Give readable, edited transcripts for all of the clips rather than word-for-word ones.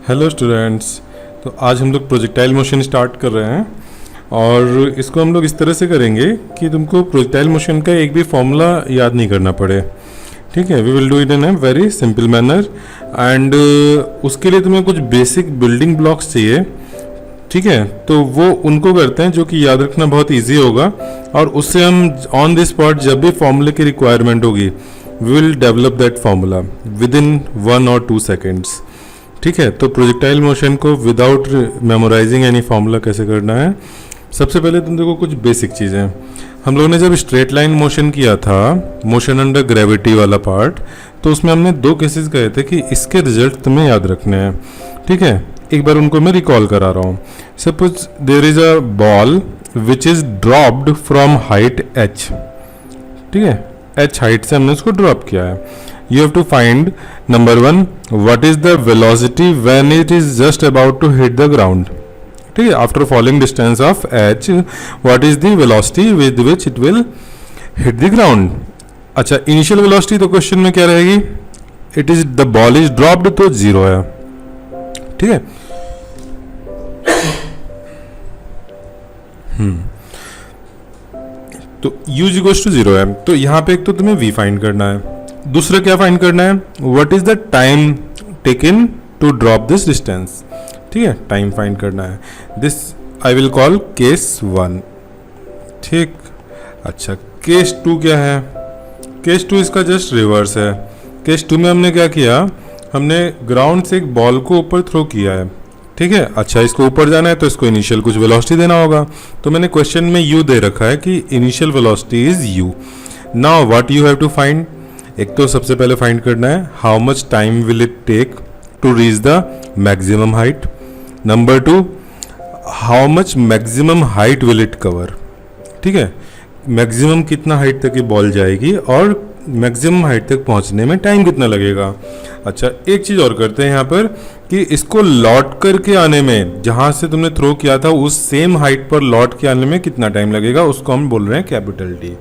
Hello students. तो आज हम लोग प्रोजेक्टाइल मोशन स्टार्ट कर रहे हैं और इसको हम लोग इस तरह से करेंगे कि तुमको प्रोजेक्टाइल मोशन का एक भी फॉर्मूला याद नहीं करना पड़े। ठीक है, we will do it in a very simple manner and उसके लिए तुम्हें कुछ बेसिक बिल्डिंग ब्लॉक्स चाहिए। ठीक है, तो वो उनको करते हैं जो कि याद रखना बहुत ईजी होगा और उससे हम ऑन द स्पॉट जब भी फॉर्मूले की रिक्वायरमेंट होगी we will develop that formula within 1 or 2 seconds। ठीक है, तो प्रोजेक्टाइल मोशन को विदाउट मेमोराइजिंग एनी फॉर्मूला कैसे करना है, सबसे पहले तुम देखो कुछ बेसिक चीज़ें। हम लोगों ने जब स्ट्रेट लाइन मोशन किया था, मोशन अंडर ग्रेविटी वाला पार्ट, तो उसमें हमने 2 केसेस कहे थे कि इसके रिजल्ट तुम्हें याद रखने हैं। ठीक है, एक बार उनको मैं रिकॉल करा रहा हूँ। Suppose there is a ball which is dropped from height h। ठीक है, h हाइट से हमने उसको ड्रॉप किया है। You have to find number 1, what is the velocity when it is just about to hit the ground। ठीक है, after falling distance of h, what is the velocity with which it will hit the ground। अच्छा, initial velocity तो question में क्या रहेगी, it is the ball is dropped तो 0 है। ठीक है, तो u इक्वल्स टू 0 है, तो यहाँ पे एक तो तुम्हें v फाइंड करना है, दूसरा क्या फाइंड करना है, what is the time taken to drop this distance. ठीक है, टाइम फाइंड करना है। This I will call case 1। ठीक, अच्छा केस 2 क्या है, केस 2 इसका जस्ट रिवर्स है। केस 2 में हमने क्या किया, हमने ग्राउंड से एक बॉल को ऊपर थ्रो किया है। ठीक है, अच्छा इसको ऊपर जाना है तो इसको इनिशियल कुछ वेलोसिटी देना होगा, तो मैंने क्वेश्चन में u दे रखा है कि initial velocity is u। Now what you have to find, एक तो सबसे पहले फाइंड करना है how much time will it take to reach the maximum height. Number 2, how much maximum height will it cover. ठीक है, मैक्सिमम कितना height तक ये बॉल जाएगी और मैक्सिमम हाइट तक पहुंचने में टाइम कितना लगेगा। अच्छा, एक चीज़ और करते हैं यहाँ पर कि इसको लौट करके आने में, जहाँ से तुमने थ्रो किया था उस सेम हाइट पर लौट के आने में कितना टाइम लगेगा, उसको हम बोल रहे हैं कैपिटल टी।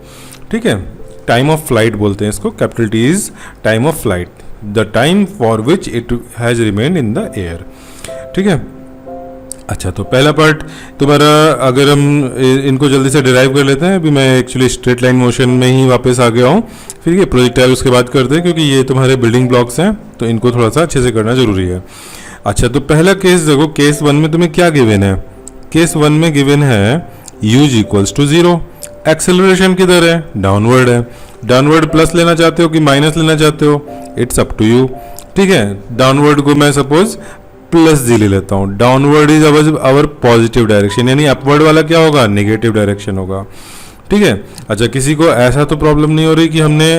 ठीक है, टाइम ऑफ फ्लाइट बोलते हैं इसको। Capital T is time of flight, the time for which it has remain in the air. ठीक है, अच्छा तो पहला पार्ट तुम्हारा, अगर हम इनको जल्दी से डिराइव कर लेते हैं, अभी मैं एक्चुअली स्ट्रेट लाइन मोशन में ही वापस आ गया हूँ, फिर ये प्रोजेक्टाइल उसके बाद करते हैं क्योंकि ये तुम्हारे बिल्डिंग ब्लॉक्स हैं तो इनको थोड़ा सा अच्छे से करना जरूरी है। अच्छा, तो पहला केस देखो, केस 1 में तुम्हें क्या गिवन है, केस 1 में गिवन है u इक्वल्स टू 0। एक्सेलरेशन किधर है, डाउनवर्ड है। डाउनवर्ड प्लस लेना चाहते हो कि माइनस लेना चाहते हो, इट्स अप टू यू। ठीक है, डाउनवर्ड को मैं सपोज प्लस जी ले लेता हूँ। Downward is our positive direction, यानी अपवर्ड वाला क्या होगा, नेगेटिव डायरेक्शन होगा। ठीक है, अच्छा किसी को ऐसा तो प्रॉब्लम नहीं हो रही कि हमने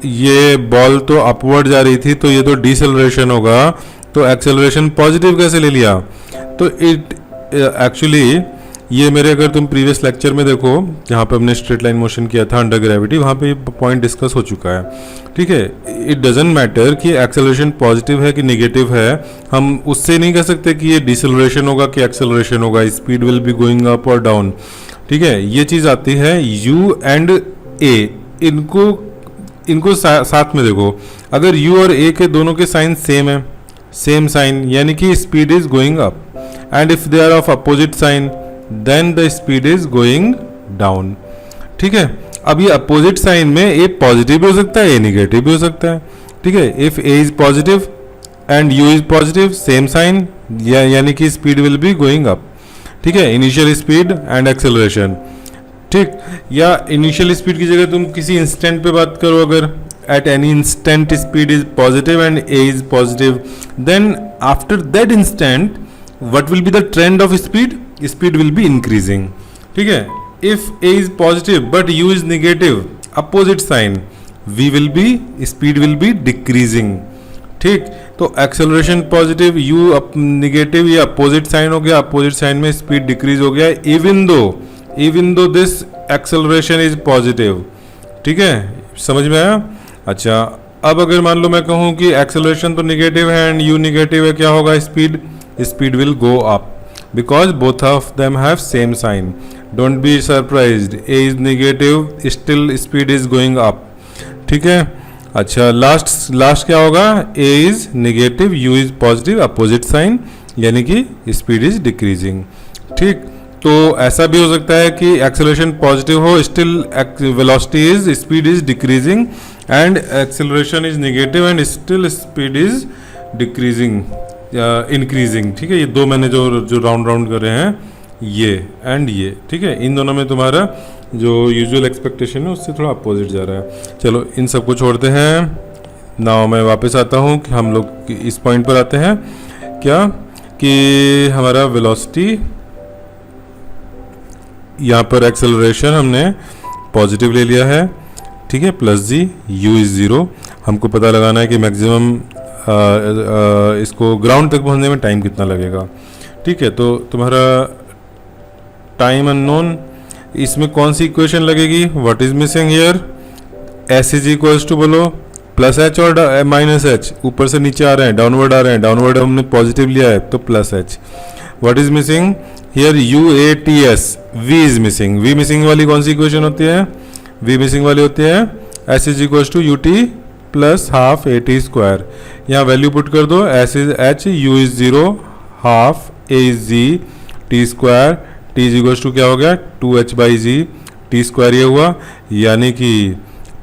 ये बॉल तो अपवर्ड जा रही थी तो ये तो डिसेलरेशन होगा, तो एक्सेलरेशन पॉजिटिव कैसे ले लिया, तो इट एक्चुअली ये मेरे, अगर तुम प्रीवियस लेक्चर में देखो जहाँ पे हमने स्ट्रेट लाइन मोशन किया था अंडर ग्रेविटी, वहाँ पे पॉइंट डिस्कस हो चुका है। ठीक है, इट डजंट मैटर कि एक्सेलरेशन पॉजिटिव है कि नेगेटिव है, हम उससे नहीं कह सकते कि ये डिसेलरेशन होगा कि एक्सेलरेशन होगा, speed will be going up और डाउन। ठीक है, ये चीज़ आती है u एंड a, इनको साथ में देखो, अगर u और a के दोनों के साइन सेम है, सेम साइन, यानी कि speed is going up, and if they are of opposite sign then the speed is going down. ठीक है, अब ये अपोजिट साइन में ए पॉजिटिव भी हो सकता है, ए निगेटिव भी हो सकता है। ठीक है, if a is positive and u is positive, same sign, यानी कि speed will be going up. ठीक है, इनिशियल स्पीड एंड एक्सेलरेशन। ठीक, या इनिशियल स्पीड की जगह तुम किसी इंस्टेंट पे बात करो, अगर at any instant speed is positive and a is positive, then after that instant what will be the trend of speed, speed will be increasing। ठीक है, if a is positive but u is negative, opposite sign, speed will be decreasing। ठीक, तो acceleration positive, u negative, ये opposite sign हो गया, opposite sign में speed decrease हो गया, even though this acceleration is positive। ठीक है, समझ में आया। अच्छा, अब अगर मान लो मैं कहूँ कि acceleration तो negative है and u negative है, क्या होगा, speed will go up because both of them have same sign। Don't be surprised, a is negative, still speed is going up। ठीक है, अच्छा लास्ट क्या होगा, a is negative, u is positive, opposite sign, यानी कि speed is decreasing. ठीक, तो ऐसा भी हो सकता है कि एक्सेलरेशन पॉजिटिव हो, still velocity is speed is decreasing, and acceleration is negative and still speed is decreasing increasing. ठीक है, ये दो मैंने जो राउंड कर रहे हैं, ये एंड ये। ठीक है, इन दोनों में तुम्हारा जो यूजुअल एक्सपेक्टेशन है उससे थोड़ा अपोजिट जा रहा है। चलो इन सबको छोड़ते हैं। नाउ मैं वापस आता हूँ कि हम लोग इस पॉइंट पर आते हैं, क्या कि हमारा वेलोसिटी, यहाँ पर एक्सेलरेशन हमने पॉजिटिव ले लिया है, ठीक है, plus g, u is zero. हमको पता लगाना है कि मैक्सिमम इसको ग्राउंड तक पहुँचने में टाइम कितना लगेगा। ठीक है, तो तुम्हारा टाइम अननोन, इसमें कौन सी इक्वेशन लगेगी, what is missing here, s is equals to बोलो प्लस एच और माइनस एच, ऊपर से नीचे आ रहे हैं, डाउनवर्ड आ रहे हैं, डाउनवर्ड हमने पॉजिटिव लिया है तो plus h. What is missing here, u a t s, v is missing. V missing वाली कौन सी इक्वेशन होती है, वी मिसिंग वाली होती है s is equals to u t plus half a t square. यहाँ वैल्यू पुट कर दो, s is h, u is zero, half a is g, t square, t is equals to क्या हो गया 2h by ji, t square ये हुआ, यानी कि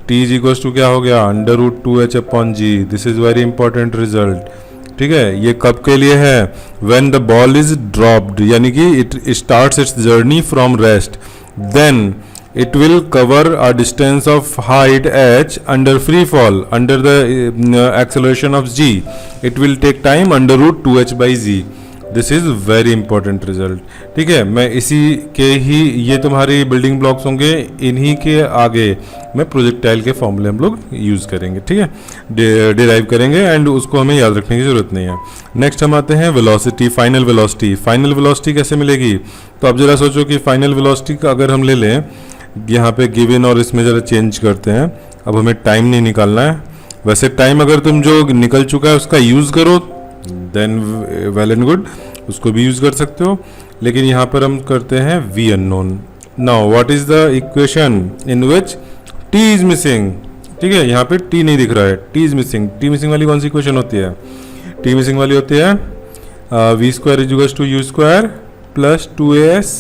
टी इज इक्वल्स टू क्या हो गया under root 2h upon g. This is very important result. ठीक है, ये कब के लिए है, when the ball is dropped, यानी कि it starts its journey from rest, then it will cover a distance of height h under free fall under the acceleration of g. It will take time under root 2h by z. This is very important result. ठीक है, मैं इसी के ही, ये तुम्हारी building blocks होंगे, इन्हीं के आगे मैं प्रोजेक्टाइल के फॉर्मूले हम लोग यूज़ करेंगे। ठीक है, डिराइव करेंगे एंड उसको हमें याद रखने की ज़रूरत नहीं है। नेक्स्ट हम आते हैं velocity, final velocity. Final velocity कैसे मिलेगी, तो अब जरा सोचो कि फाइनल वेलोसिटी का अगर हम ले लें, यहाँ पे गिवन और इसमें ज़रा चेंज करते हैं। अब हमें टाइम नहीं निकालना है, वैसे टाइम अगर तुम जो निकल चुका है उसका यूज़ करो देन वेल एंड गुड, उसको भी यूज़ कर सकते हो, लेकिन यहाँ पर हम करते हैं v unknown. Now what is the equation in which t is missing. ठीक है, यहाँ पे टी नहीं दिख रहा है, t is missing. T missing वाली कौन सी इक्वेशन होती है, टी मिसिंग वाली होती है v square is equals to u square plus 2as।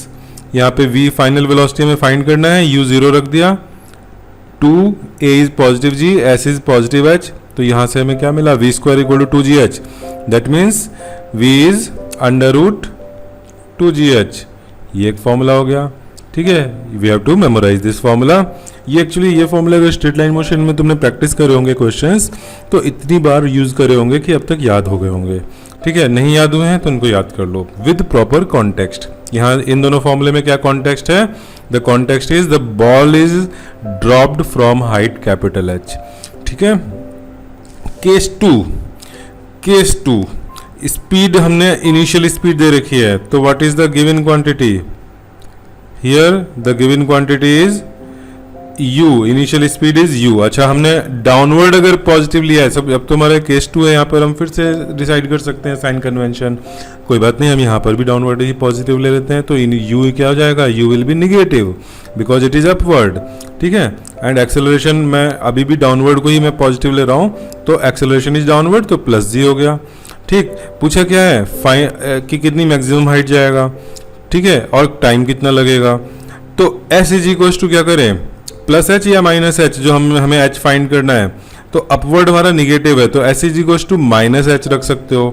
यहाँ पे v फाइनल वेलोसिटी में फाइंड करना है, u जीरो रख दिया, 2a is positive g, s is positive h, तो यहाँ से हमें क्या मिला, v square equal to 2gh, that means v is under root 2gh। ये एक फॉर्मूला हो गया। ठीक है, we have to memorise this formula. ये एक्चुअली ये फॉर्मूला अगर स्ट्रेट लाइन मोशन में तुमने प्रैक्टिस करे होंगे क्वेश्चंस, तो इतनी बार यूज करे होंगे कि अब तक याद हो गए होंगे। ठीक है, नहीं याद हुए हैं तो उनको याद कर लो विद प्रॉपर कॉन्टेक्स्ट। यहाँ इन दोनों फॉर्मूले में क्या कॉन्टेक्स्ट है, the context is the ball is dropped from height capital H. ठीक है, केस टू स्पीड हमने इनिशियल स्पीड दे रखी है, तो what is the given quantity here, the given quantity is u, initial speed is u। अच्छा, हमने downward अगर positive लिया है, सब अब तो हमारा केस 2 है, यहाँ पर हम फिर से डिसाइड कर सकते हैं साइन कन्वेंशन, कोई बात नहीं, हम यहाँ पर भी डाउनवर्ड ही पॉजिटिव ले लेते हैं, तो u क्या हो जाएगा, u will be negative because it is upward. ठीक है, एंड एक्सेलरेशन मैं अभी भी डाउनवर्ड को ही मैं पॉजिटिव ले रहा हूँ, तो एक्सेलरेशन इज डाउनवर्ड, तो प्लस जी हो गया। ठीक, पूछा क्या है कि कितनी मैक्सिमम हाइट जाएगा, ठीक है, और टाइम कितना लगेगा, तो एस इज इक्वल्स टू क्या करें, प्लस एच या माइनस एच, जो हमें एच फाइंड करना है, तो अपवर्ड हमारा निगेटिव है, तो s is equals to minus h रख सकते हो।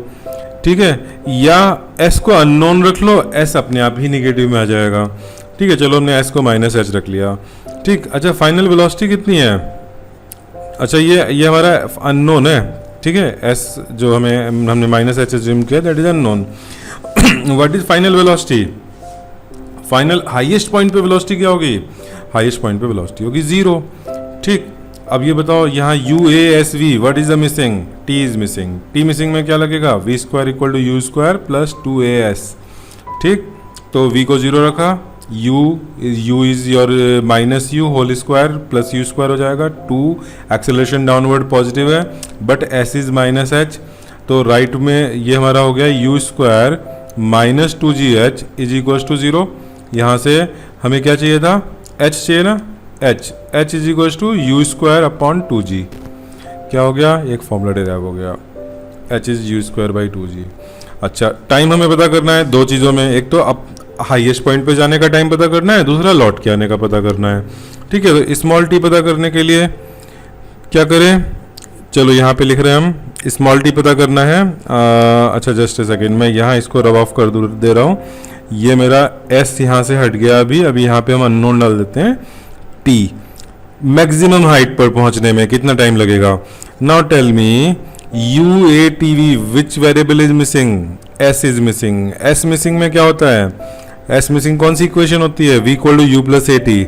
ठीक है, या एस को अननोन रख लो, एस अपने आप ही निगेटिव में आ जाएगा। ठीक है, चलो हमने एस को माइनस एच रख लिया। ठीक, अच्छा फाइनल वेलोसिटी कितनी है, अच्छा ये हमारा अननोन है। ठीक है, एस जो हमने माइनस एच एज्यूम किया that is unknown. What is final velocity, final highest point पे वेलोसिटी क्या होगी, हाईएस्ट पॉइंट पे वेलोसिटी होगी 0। ठीक, अब ये बताओ यहाँ u a s v, what is the missing, t is missing. T missing में क्या लगेगा, v square equal to u square plus 2as। ठीक, तो v को 0 रखा, u is your minus u whole square plus u square हो जाएगा, 2 acceleration downward positive है but s is minus h, तो राइट में ये हमारा हो गया u square minus 2gh is equals to 0। यहाँ से हमें क्या चाहिए था, h चाहिए ना, h is equals to u square upon 2g। क्या हो गया, एक फॉर्मूला डिराइव हो गया, h is you square by 2g। अच्छा, टाइम हमें पता करना है दो चीज़ों में, एक तो अब हाईएस्ट पॉइंट पे जाने का टाइम पता करना है, दूसरा लौट के आने का पता करना है। ठीक है, तो स्मॉल टी पता करने के लिए क्या करें, चलो यहाँ पे लिख रहे हैं हम, स्मॉल टी पता करना है। अच्छा जस्ट ए सेकेंड, मैं यहाँ इसको रब ऑफ कर दे रहा हूँ, ये मेरा एस यहाँ से हट गया अभी यहाँ पे हम अननोन डाल देते हैं टी। मैक्सिमम हाइट पर पहुँचने में कितना टाइम लगेगा। Now tell me u a t v which variable is missing, s is missing. S missing में क्या होता है, एस मिसिंग कौन सी इक्वेशन होती है, v equal to u plus a t.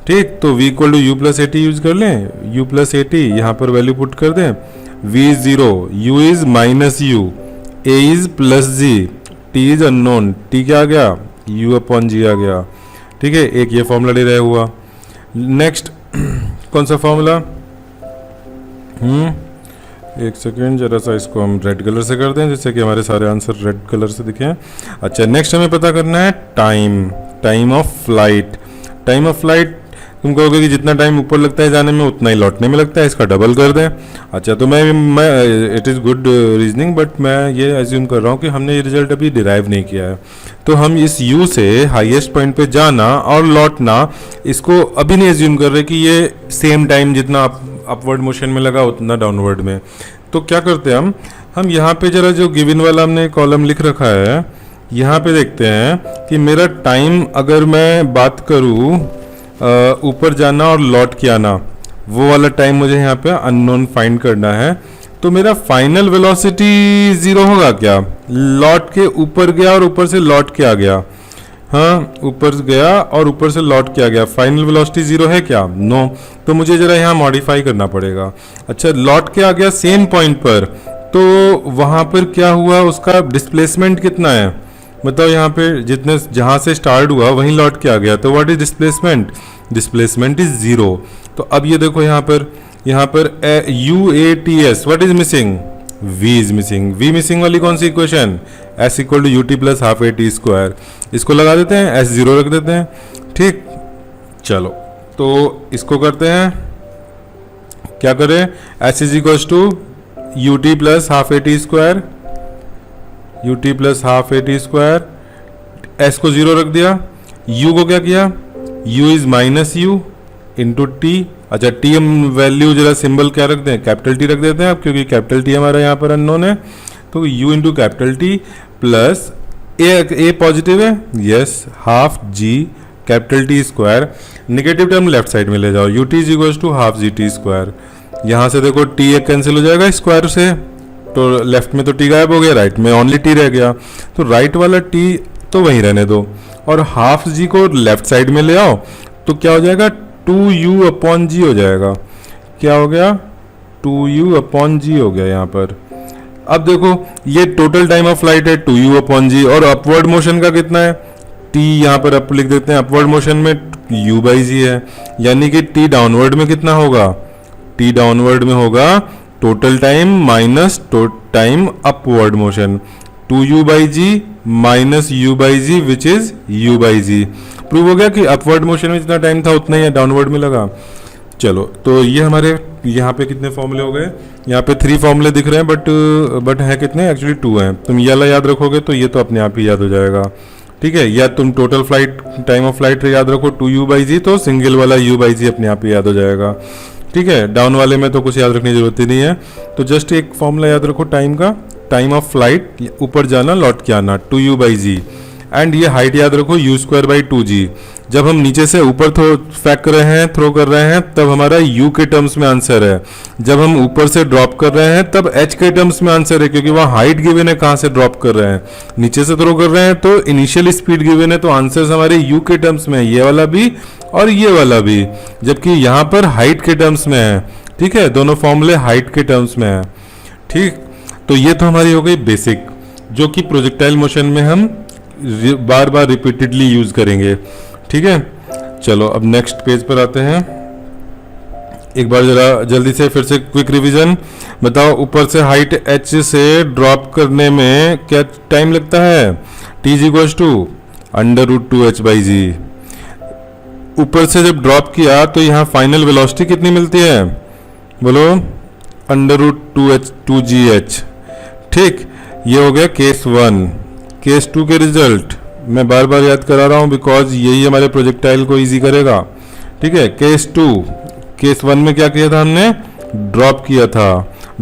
ठीक, तो v equal to u plus a t use कर लें, u प्लस ए टी यहाँ पर वैल्यू पुट कर दें, v is 0, u is minus u, a is plus g, t is unknown, t क्या आ गया, u अपॉन जी आ गया। ठीक है, एक ये फॉर्मूला ले रहा हुआ। नेक्स्ट कौन सा फॉर्मूला, एक सेकेंड जरा सा इसको हम रेड कलर से कर दें जिससे कि हमारे सारे आंसर रेड कलर से दिखें। अच्छा, नेक्स्ट हमें पता करना है time of flight. Time of flight तुम कहोगे कि जितना टाइम ऊपर लगता है जाने में उतना ही लौटने में लगता है, इसका डबल कर दें। अच्छा, तो मैं it is good reasoning, but मैं ये एज्यूम कर रहा हूँ कि हमने ये रिजल्ट अभी डिराइव नहीं किया है, तो हम इस u से हाईएस्ट पॉइंट पे जाना और लौटना इसको अभी नहीं एज्यूम कर रहे कि ये सेम टाइम जितना अपवर्ड मोशन में लगा उतना डाउनवर्ड में। तो क्या करते हैं हम यहाँ पे जरा जो गिवन वाला हमने कॉलम लिख रखा है यहाँ पे देखते हैं कि मेरा टाइम अगर मैं बात करूँ ऊपर जाना और लौट के आना, वो वाला टाइम मुझे यहाँ पे अननोन फाइंड करना है। तो मेरा फाइनल वेलोसिटी 0 होगा क्या, लौट के ऊपर गया और ऊपर से लौट के आ गया, हाँ ऊपर गया और ऊपर से लौट के आ गया, फाइनल वेलोसिटी 0 है क्या, नो। तो मुझे जरा यहाँ मॉडिफाई करना पड़ेगा। अच्छा, लौट के आ गया सेम पॉइंट पर, तो वहाँ पर क्या हुआ, उसका डिस्प्लेसमेंट कितना है बताओ, यहाँ पे जितने जहाँ से स्टार्ट हुआ वहीं लौट के आ गया, तो what is displacement, displacement is 0। तो अब ये देखो यहाँ पर u a t s what is missing, v is missing. v मिसिंग वाली कौन सी equation, s equal to u t plus half a t square, इसको लगा देते हैं, s 0 रख देते हैं। ठीक, चलो तो इसको करते हैं, क्या करें, s is equal to u t plus half a t square, u t plus half a t square, s को 0 रख दिया, u को क्या किया, u is minus u into t. अच्छा, टी हम वैल्यू जरा सिंबल क्या रख दें, कैपिटल टी रख देते हैं अब, क्योंकि कैपिटल टी हमारा यहाँ पर अननोन है। तो u into capital T plus a positive है, yes, half g capital T square, negative term left side में ले जाओ, u t is equal to half g t square. यहाँ से देखो टी एक कैंसिल हो जाएगा स्क्वायर से, तो लेफ्ट में तो टी गायब हो गया, राइट में ओनली टी रह गया, तो राइट वाला टी तो वहीं रहने दो और हाफ जी को लेफ्ट साइड में ले आओ, तो क्या हो जाएगा, 2u अपॉन जी हो जाएगा। क्या हो गया, 2u अपॉन जी हो गया यहाँ पर। अब देखो ये टोटल टाइम ऑफ फ्लाइट है 2u अपॉन जी, और अपवर्ड मोशन का कितना है, t यहाँ पर अप लिख देते हैं, अपवर्ड मोशन में u बाई जी है, यानी कि t डाउनवर्ड में कितना होगा, t डाउनवर्ड में होगा total time minus time upward motion, 2u by g minus u by g which is u by g. Prove हो गया कि अपवर्ड मोशन में जितना टाइम था उतना ही डाउनवर्ड में लगा। चलो, तो ये हमारे यहाँ पे कितने फॉर्मूले हो गए, यहाँ पे 3 फॉर्मूले दिख रहे हैं, बट है कितने, एक्चुअली 2 हैं। तुम ये वाला याद रखोगे तो ये तो अपने आप ही याद हो जाएगा। ठीक है, या तुम total flight time of flight याद रखो 2u बाई जी, तो सिंगल वाला u बाई जी अपने आप ही याद हो जाएगा। ठीक है, डाउन वाले में तो कुछ याद रखने की जरूरत ही नहीं है, तो जस्ट एक फॉर्मूला याद रखो टाइम का, टाइम ऑफ फ्लाइट ऊपर जाना लौट के आना 2u बाई जी, एंड ये हाइट याद रखो u स्क्वायर बाई 2g। जब हम नीचे से ऊपर फेंक रहे हैं, थ्रो कर रहे हैं, तब हमारा u के टर्म्स में आंसर है, जब हम ऊपर से ड्रॉप कर रहे हैं तब h के टर्म्स में आंसर है, क्योंकि वहाँ हाइट गिवन है कहाँ से ड्रॉप कर रहे हैं, नीचे से थ्रो कर रहे हैं तो इनिशियल स्पीड गिवन है, तो आंसर्स हमारे u के टर्म्स में है, ये वाला भी और ये वाला भी, जबकि यहाँ पर हाइट के टर्म्स में है। ठीक है, दोनों फॉर्मूले हाइट के टर्म्स में है। ठीक, तो ये तो हमारी हो गई बेसिक, जो कि प्रोजेक्टाइल मोशन में हम बार बार रिपीटेडली यूज करेंगे। ठीक है, चलो अब नेक्स्ट पेज पर आते हैं। एक बार जरा जल्दी से फिर से क्विक रिवीजन बताओ, ऊपर से हाइट h से ड्रॉप करने में क्या टाइम लगता है, t is equal to √2h by g. ऊपर से जब ड्रॉप किया तो यहाँ फाइनल वेलोसिटी कितनी मिलती है, बोलो √2h2gh। ठीक, ये हो गया केस 1। केस 2 के रिजल्ट मैं बार बार याद करा रहा हूँ बिकॉज यही हमारे प्रोजेक्टाइल को इजी करेगा। ठीक है, केस 2, केस 1 में क्या किया था हमने, ड्रॉप किया था।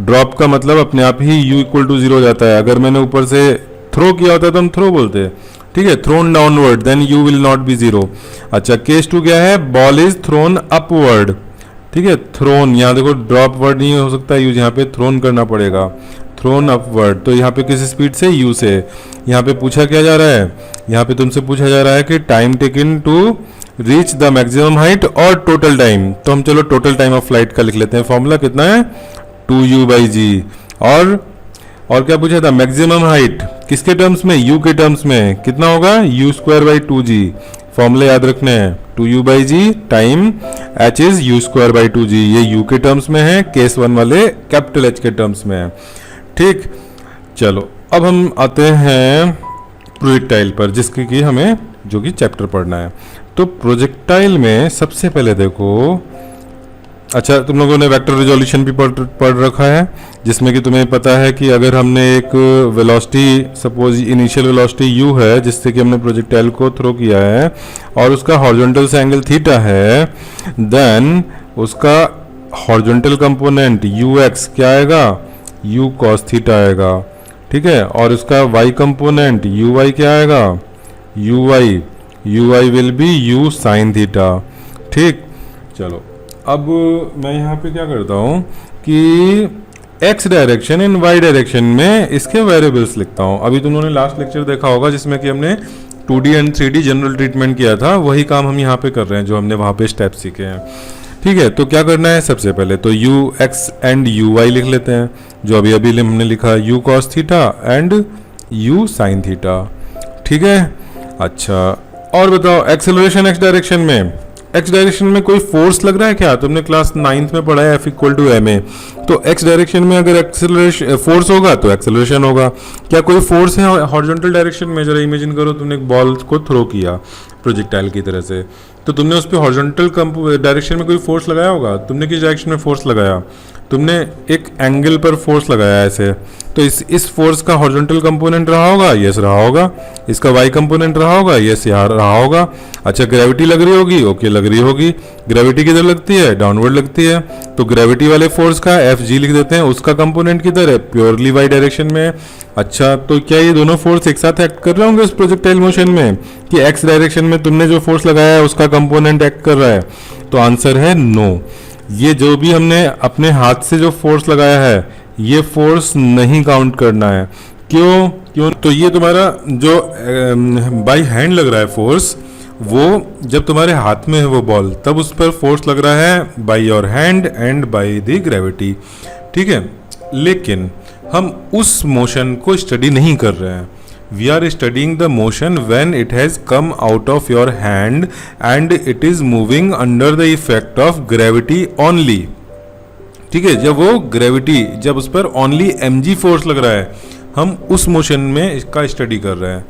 ड्रॉप का मतलब अपने आप ही u = 0 हो जाता है। अगर मैंने ऊपर से थ्रो किया होता तो हम थ्रो बोलते। ठीक है, thrown downward then u will not be 0। अच्छा, केस 2 क्या है, बॉल इज थ्रोन अपवर्ड। ठीक है, थ्रोन, यहाँ देखो ड्रॉप वर्ड नहीं हो सकता यूज, यहाँ पे थ्रोन करना पड़ेगा, थ्रोन अपवर्ड। तो यहाँ पे किस स्पीड से, u से। यहाँ पे पूछा क्या जा रहा है, यहाँ पे तुमसे पूछा जा रहा है कि time taken to reach the maximum height और टोटल टाइम। तो हम चलो टोटल टाइम ऑफ फ्लाइट का लिख लेते हैं। फॉर्मूला कितना है, 2u/g। और क्या पूछा था, मैक्सिमम हाइट किसके टर्म्स में, u के टर्म्स में, कितना होगा, u²/2g। फॉर्मूले याद रखने हैं, 2u/g time h is u²/2g। ये u के टर्म्स में है, केस 1 वाले कैपिटल H के टर्म्स में है। ठीक, चलो अब हम आते हैं प्रोजेक्टाइल पर, जिसकी कि हमें जो कि चैप्टर पढ़ना है। तो प्रोजेक्टाइल में सबसे पहले देखो, अच्छा तुम लोगों ने वेक्टर रिजोल्यूशन भी पढ़ रखा है, जिसमें कि तुम्हें पता है कि अगर हमने एक velocity, suppose initial velocity u है जिससे कि हमने प्रोजेक्टाइल को थ्रो किया है और उसका हॉरिजॉन्टल से एंगल थीटा है, देन उसका हॉरिजॉन्टल कंपोनेंट ux क्या आएगा, u cos थीटा आएगा। ठीक है, और उसका y कंपोनेंट uy क्या आएगा, uy will be u sin theta. ठीक, चलो अब मैं यहाँ पे क्या करता हूँ कि x direction in y direction में इसके वेरिएबल्स लिखता हूँ। अभी तुम लोगों ने लास्ट लेक्चर देखा होगा जिसमें कि हमने 2D and 3D general treatment किया था, वही काम हम यहाँ पे कर रहे हैं जो हमने वहाँ पे स्टेप सीखे हैं। ठीक है, तो क्या करना है, सबसे पहले तो ux एंड uy लिख लेते हैं, जो अभी अभी हमने लिखा u cos theta and u sin theta. ठीक है, अच्छा और बताओ एक्सेलरेशन x डायरेक्शन में, x डायरेक्शन में कोई फोर्स लग रहा है क्या, तुमने क्लास 9th में पढ़ा है F = ma। तो x डायरेक्शन में अगर एक्सेलरेशन फोर्स होगा तो एक्सेलरेशन होगा। क्या कोई फोर्स है हॉरिजॉन्टल डायरेक्शन में, जरा इमेजिन करो तुमने एक बॉल को थ्रो किया प्रोजेक्टाइल की तरह से, तो तुमने उस पर हॉरिजॉन्टल डायरेक्शन में कोई फोर्स लगाया होगा। तुमने किस डायरेक्शन में फोर्स लगाया, तुमने एक एंगल पर फोर्स लगाया ऐसे, तो इस फोर्स का हॉरिजॉन्टल कंपोनेंट रहा होगा, यस रहा होगा। इसका वाई कंपोनेंट रहा होगा, यस यहाँ रहा होगा। अच्छा, ग्रेविटी लग रही होगी, ओके लग रही होगी। ग्रेविटी किधर लगती है, डाउनवर्ड लगती है, तो ग्रेविटी वाले फोर्स का Fg लिख देते हैं। उसका कंपोनेंट किधर है, प्योरली वाई डायरेक्शन में है। अच्छा, तो क्या ये दोनों फोर्स एक साथ एक्ट कर रहे होंगे उस प्रोजेक्टाइल मोशन में, कि एक्स डायरेक्शन में तुमने जो फोर्स लगाया है उसका कंपोनेंट एक्ट कर रहा है? तो आंसर है नो। ये जो भी हमने अपने हाथ से जो फोर्स लगाया है ये फोर्स नहीं काउंट करना है। क्यों? तो ये तुम्हारा जो बाई हैंड लग रहा है फोर्स, वो जब तुम्हारे हाथ में है वो बॉल, तब उस पर फोर्स लग रहा है by your hand and by the gravity. ठीक है, लेकिन हम उस मोशन को स्टडी नहीं कर रहे हैं। We are studying the motion when it has come out of your hand and it is moving under the effect of gravity only। ठीक है, जब वो ग्रेविटी, जब उस पर ओनली mg फोर्स लग रहा है, हम उस मोशन में इसका स्टडी कर रहे हैं।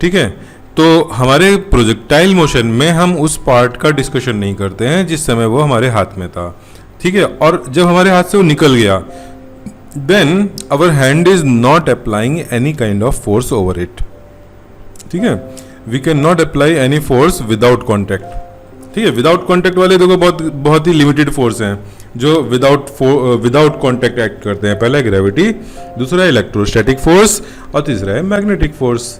ठीक है, तो हमारे प्रोजेक्टाइल मोशन में हम उस पार्ट का डिस्कशन नहीं करते हैं जिस समय वो हमारे हाथ में था। ठीक है, और जब हमारे हाथ से वो निकल गया, then our hand is not applying any kind of force over it। ठीक है, we cannot apply any force without contact। ठीक है, विदाउट कॉन्टैक्ट वाले देखो बहुत ही लिमिटेड फोर्स हैं जो विदाउट कॉन्टैक्ट एक्ट करते हैं। पहला है ग्रेविटी, दूसरा है इलेक्ट्रोस्टैटिक फोर्स और तीसरा है मैग्नेटिक फोर्स।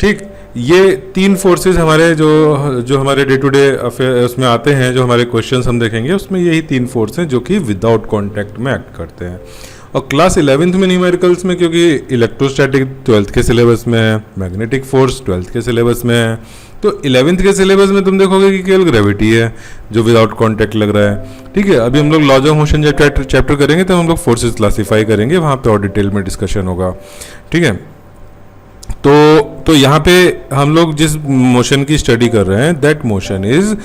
ठीक, ये तीन फोर्सेस हमारे जो हमारे डे टू डे उसमें आते हैं, जो हमारे क्वेश्चंस हम देखेंगे उसमें यही तीन फोर्स हैं जो कि विदाउट कॉन्टैक्ट में एक्ट करते हैं। और क्लास 11th में न्यूमेरिकल्स में, क्योंकि इलेक्ट्रोस्टैटिक 12th के सिलेबस में है, मैग्नेटिक फोर्स 12th के सिलेबस में है, तो 11th के सिलेबस में तुम देखोगे कि केवल ग्रेविटी है जो विदाउट कांटेक्ट लग रहा है। ठीक है, अभी हम लोग लॉज ऑफ मोशन जब चैप्टर करेंगे तो हम लोग फोर्सेस क्लासीफाई करेंगे, वहाँ पे और डिटेल में डिस्कशन होगा। ठीक है, तो यहाँ पे हम लोग जिस मोशन की स्टडी कर रहे हैं, that motion is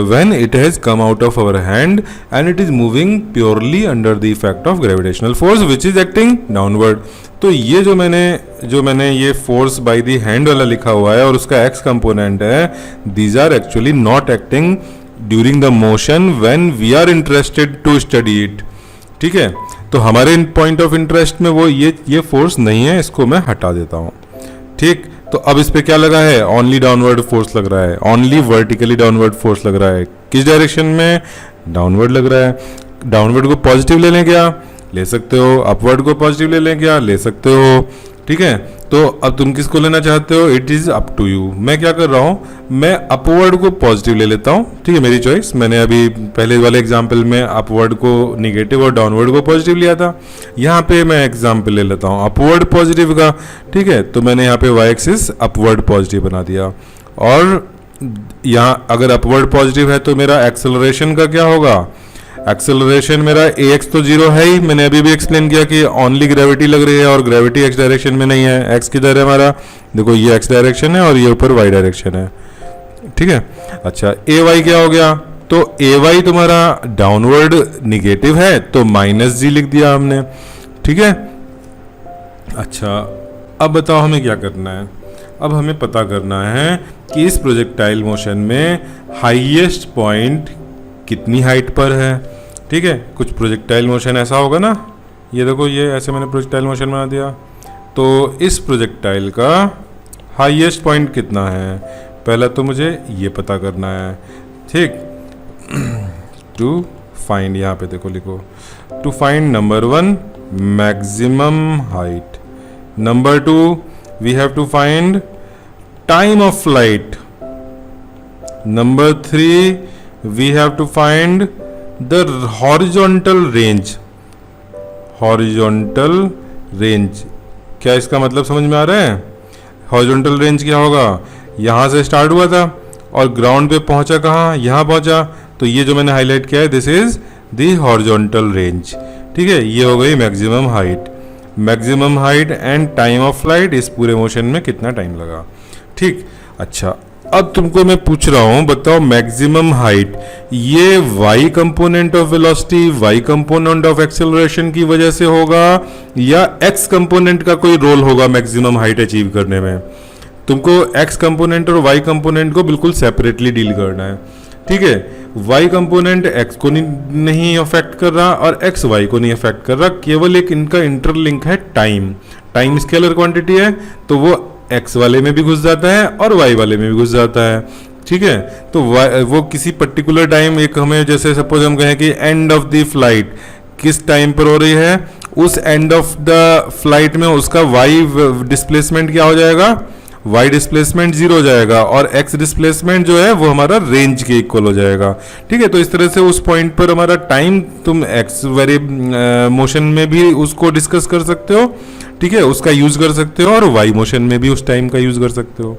when it has come out of our hand and it is moving purely under the effect of gravitational force which is acting downward. तो ये जो मैंने ये फोर्स बाय द हैंड वाला लिखा हुआ है और उसका एक्स कंपोनेंट है, these are actually not acting during the motion when we are interested to study it. ठीक है, तो हमारे पॉइंट ऑफ इंटरेस्ट में वो ये फोर्स नहीं है, इसको मैं हटा देता हूँ। ठीक, तो अब इस पे क्या लगा है, ओनली डाउनवर्ड फोर्स लग रहा है, ओनली वर्टिकली डाउनवर्ड फोर्स लग रहा है। किस डायरेक्शन में, डाउनवर्ड लग रहा है। डाउनवर्ड को पॉजिटिव ले लें क्या, ले सकते हो। अपवर्ड को पॉजिटिव ले लें क्या, ले सकते हो। ठीक है, तो अब तुम किसको लेना चाहते हो, it is up to you. मैं क्या कर रहा हूँ, मैं अपवर्ड को पॉजिटिव ले लेता हूँ। ठीक है, मेरी चॉइस। मैंने अभी पहले वाले एग्जाम्पल में अपवर्ड को निगेटिव और डाउनवर्ड को पॉजिटिव लिया था। यहाँ पे मैं एग्जाम्पल ले लेता हूँ अपवर्ड पॉजिटिव का। ठीक है, तो मैंने यहाँ पे वाई एक्सिस अपवर्ड पॉजिटिव बना दिया। और यहाँ अगर अपवर्ड पॉजिटिव है तो मेरा एक्सेलरेशन का क्या होगा, एक्सेलरेशन मेरा ax तो जीरो है ही, मैंने अभी भी एक्सप्लेन किया कि ओनली ग्रेविटी लग रही है और ग्रेविटी x डायरेक्शन में नहीं है। x किधर है हमारा, देखो ये x डायरेक्शन है और ये ऊपर y डायरेक्शन है। ठीक है, अच्छा ay क्या हो गया, तो ay तुम्हारा डाउनवर्ड निगेटिव है तो माइनस जी लिख दिया हमने। ठीक है, अच्छा अब बताओ हमें क्या करना है। अब हमें पता करना है कि इस प्रोजेक्टाइल मोशन में हाईएस्ट पॉइंट कितनी हाइट पर है। ठीक है, कुछ प्रोजेक्टाइल मोशन ऐसा होगा ना, ये देखो ये ऐसे मैंने प्रोजेक्टाइल मोशन बना दिया। तो इस प्रोजेक्टाइल का हाईएस्ट पॉइंट कितना है, पहला तो मुझे ये पता करना है। ठीक, टू फाइंड, यहाँ पे देखो लिखो, to find number 1 maximum height, number 2 we have to find time of flight, number 3 we have to find the horizontal range, horizontal range। क्या इसका मतलब समझ में आ रहा है, horizontal range क्या होगा, यहाँ से स्टार्ट हुआ था और ग्राउंड पे पहुंचा कहाँ, यहाँ पहुंचा, तो ये जो मैंने हाईलाइट किया है this is the horizontal range। ठीक है, ये हो गई maximum height, maximum height and time of flight, इस पूरे मोशन में कितना टाइम लगा। ठीक, अच्छा अब तुमको मैं पूछ रहा हूं, बताओ मैक्सिमम हाइट ये y component of velocity, y component of acceleration की वजह से होगा या x कंपोनेंट का कोई रोल होगा मैक्सिमम हाइट अचीव करने में। तुमको x कंपोनेंट और y कंपोनेंट को बिल्कुल सेपरेटली डील करना है। ठीक है, y कंपोनेंट x को नहीं अफेक्ट कर रहा और x y को नहीं अफेक्ट कर रहा, केवल एक इनका इंटरलिंक है टाइम। टाइम स्केलर क्वांटिटी है तो वो x वाले में भी घुस जाता है और y वाले में भी घुस जाता है। ठीक है, तो वो किसी पर्टिकुलर टाइम, एक हमें जैसे सपोज हम कहें कि एंड ऑफ द फ्लाइट किस टाइम पर हो रही है, उस एंड ऑफ द फ्लाइट में उसका y डिस्प्लेसमेंट क्या हो जाएगा, y डिस्प्लेसमेंट 0 हो जाएगा और x डिस्प्लेसमेंट जो है वो हमारा रेंज के इक्वल हो जाएगा। ठीक है, तो इस तरह से उस पॉइंट पर हमारा टाइम तुम x वेरी मोशन में भी उसको डिस्कस कर सकते हो। ठीक है, उसका यूज कर सकते हो और y मोशन में भी उस टाइम का यूज कर सकते हो।